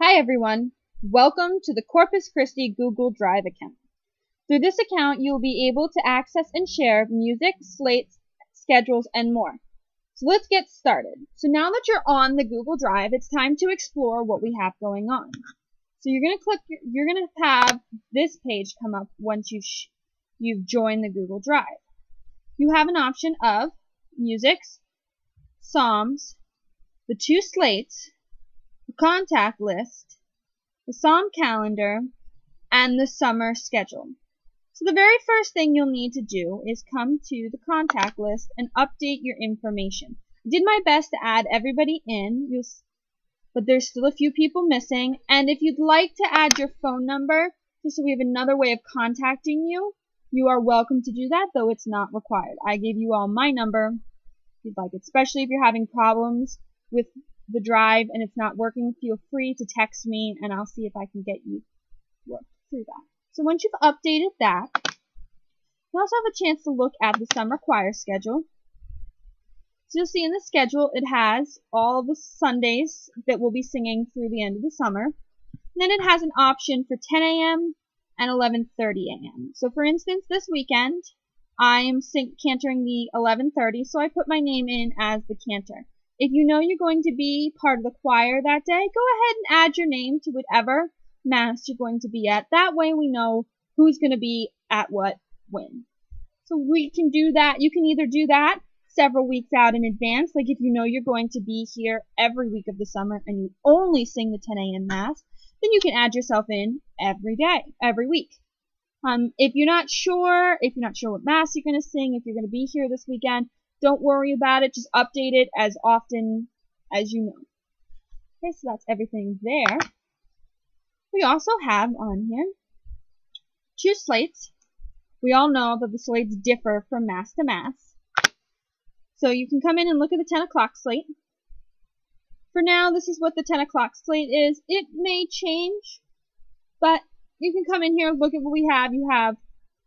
Hi everyone, welcome to the Corpus Christi Google Drive account. Through this account, you will be able to access and share music, slates, schedules, and more. So let's get started. So now that you're on the Google Drive, it's time to explore what we have going on. So you're going to have this page come up once you've joined the Google Drive. You have an option of musics, psalms, the two slates, the contact list, the psalm calendar, and the summer schedule. So the very first thing you'll need to do is come to the contact list and update your information. I did my best to add everybody in, but there's still a few people missing, and if you'd like to add your phone number, just so we have another way of contacting you, you are welcome to do that, though it's not required. I gave you all my number if you'd like it, especially if you're having problems with the drive and it's not working, feel free to text me and I'll see if I can get you worked through that. So once you've updated that, you also have a chance to look at the summer choir schedule. So you'll see in the schedule it has all the Sundays that we'll be singing through the end of the summer. And then it has an option for 10 a.m. and 11:30 a.m. So for instance, this weekend I am cantering the 11:30, so I put my name in as the cantor. If you know you're going to be part of the choir that day, go ahead and add your name to whatever mass you're going to be at. That way we know who's going to be at what when. So we can do that. You can either do that several weeks out in advance, like if you know you're going to be here every week of the summer and you only sing the 10 a.m. mass, then you can add yourself in every day, every week. If you're not sure what mass you're going to sing, if you're going to be here this weekend, don't worry about it. Just update it as often as you know. Okay, so that's everything there. We also have on here two slates. We all know that the slates differ from mass to mass. So you can come in and look at the 10 o'clock slate. For now, this is what the 10 o'clock slate is. It may change, but you can come in here and look at what we have. You have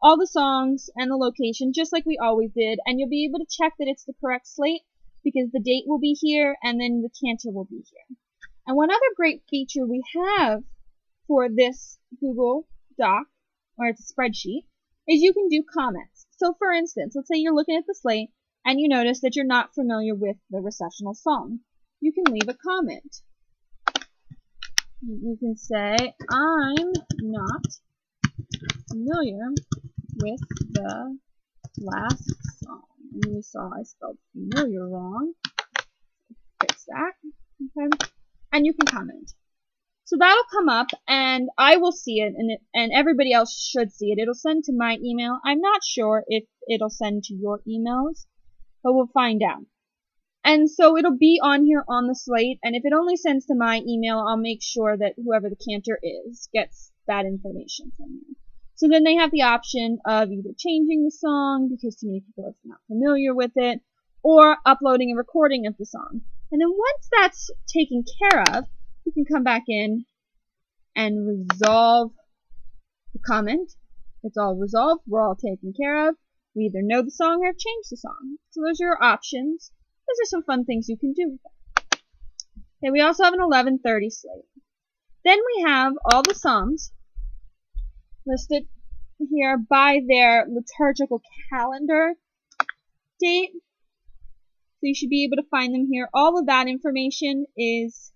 all the songs and the location, just like we always did, and you'll be able to check that it's the correct slate because the date will be here and then the cantor will be here. And one other great feature we have for this Google Doc, or it's a spreadsheet, is you can do comments. So for instance, let's say you're looking at the slate and you notice that you're not familiar with the recessional song. You can leave a comment. You can say, I'm not familiar with the last song. And you saw I spelled familiar wrong. Fix that. Okay. And you can comment. So that'll come up and I will see it and everybody else should see it. It'll send to my email. I'm not sure if it'll send to your emails, but we'll find out. And so it'll be on here on the slate, and if it only sends to my email, I'll make sure that whoever the cantor is gets that information from you. So then they have the option of either changing the song because too many people are not familiar with it, or uploading a recording of the song. And then once that's taken care of, you can come back in and resolve the comment. It's all resolved. We're all taken care of. We either know the song or have changed the song. So those are your options. Those are some fun things you can do with that. Okay, we also have an 11:30 slate. Then we have all the psalms listed here by their liturgical calendar date. So you should be able to find them here. All of that information is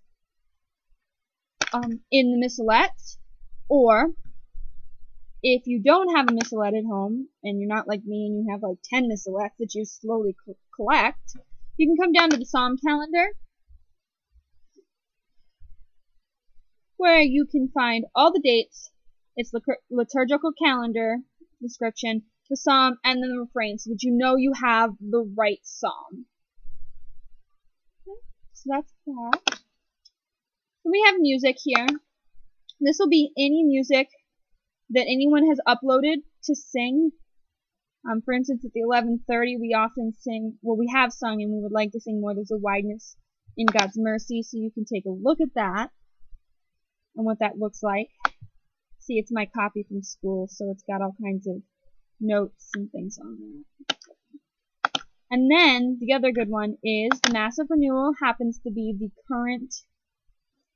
in the missalettes, or if you don't have a missalette at home and you're not like me and you have like 10 missalettes that you slowly collect, you can come down to the psalm calendar where you can find all the dates. It's the liturgical calendar description, the psalm, and then the refrain so that you know you have the right psalm. Okay, so that's that. Then we have music here. This will be any music that anyone has uploaded to sing. For instance, at the 11:30, we often sing, well, we have sung and we would like to sing more. There's a wideness in God's mercy, so you can take a look at that and what that looks like. See, it's my copy from school, so it's got all kinds of notes and things on there. And then the other good one is the Mass of Renewal happens to be the current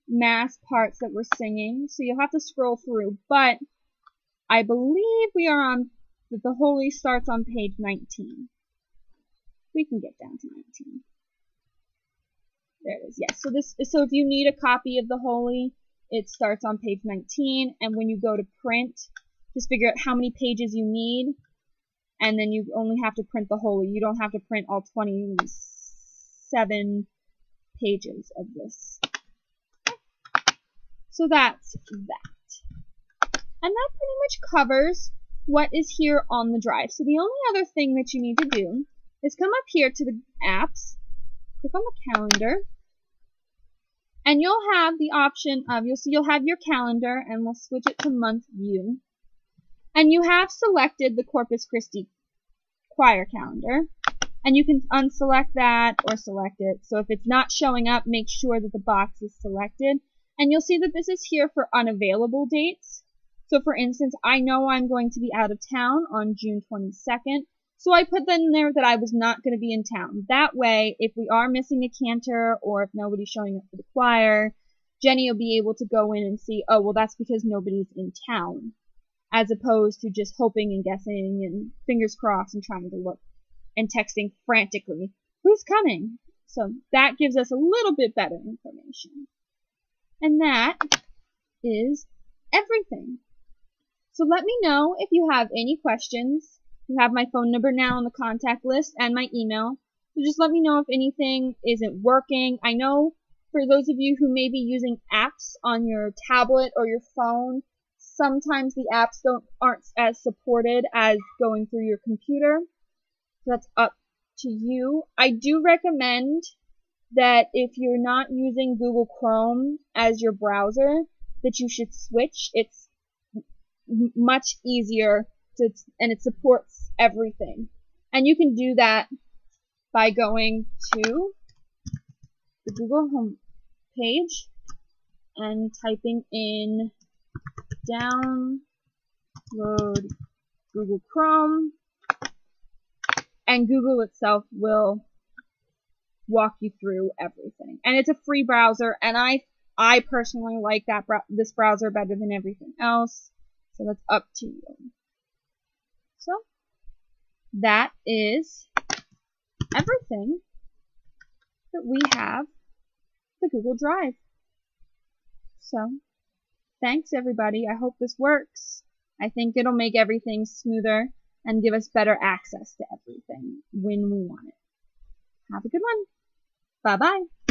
mass parts that we're singing, so you'll have to scroll through, but I believe we are on, that the Holy starts on page 19. We can get down to 19. There it is, yes. So if you need a copy of the Holy, it starts on page 19, and when you go to print, just figure out how many pages you need, and then you only have to print the Holy. You don't have to print all 27 pages of this. So that's that. And that pretty much covers what is here on the drive. So the only other thing that you need to do is come up here to the apps, click on the calendar, and you'll have the option of, you'll have your calendar, and we'll switch it to month view. And you have selected the Corpus Christi choir calendar, and you can unselect that or select it. So if it's not showing up, make sure that the box is selected. And you'll see that this is here for unavailable dates. So for instance, I know I'm going to be out of town on June 22nd, so I put in there that I was not going to be in town. That way, if we are missing a cantor, or if nobody's showing up for the choir, Jenny will be able to go in and see, oh, well, that's because nobody's in town, as opposed to just hoping and guessing and fingers crossed and trying to look and texting frantically, who's coming? So that gives us a little bit better information. And that is everything. So let me know if you have any questions. You have my phone number now on the contact list and my email. So just let me know if anything isn't working. I know for those of you who may be using apps on your tablet or your phone, sometimes the apps aren't as supported as going through your computer. So that's up to you. I do recommend that if you're not using Google Chrome as your browser, that you should switch. It's much easier and it supports everything. And you can do that by going to the Google home page and typing in download Google Chrome, and Google itself will walk you through everything. And it's a free browser, and I personally like this browser better than everything else, so that's up to you. So that is everything that we have the Google Drive. So thanks everybody. I hope this works. I think it'll make everything smoother and give us better access to everything when we want it. Have a good one. Bye-bye.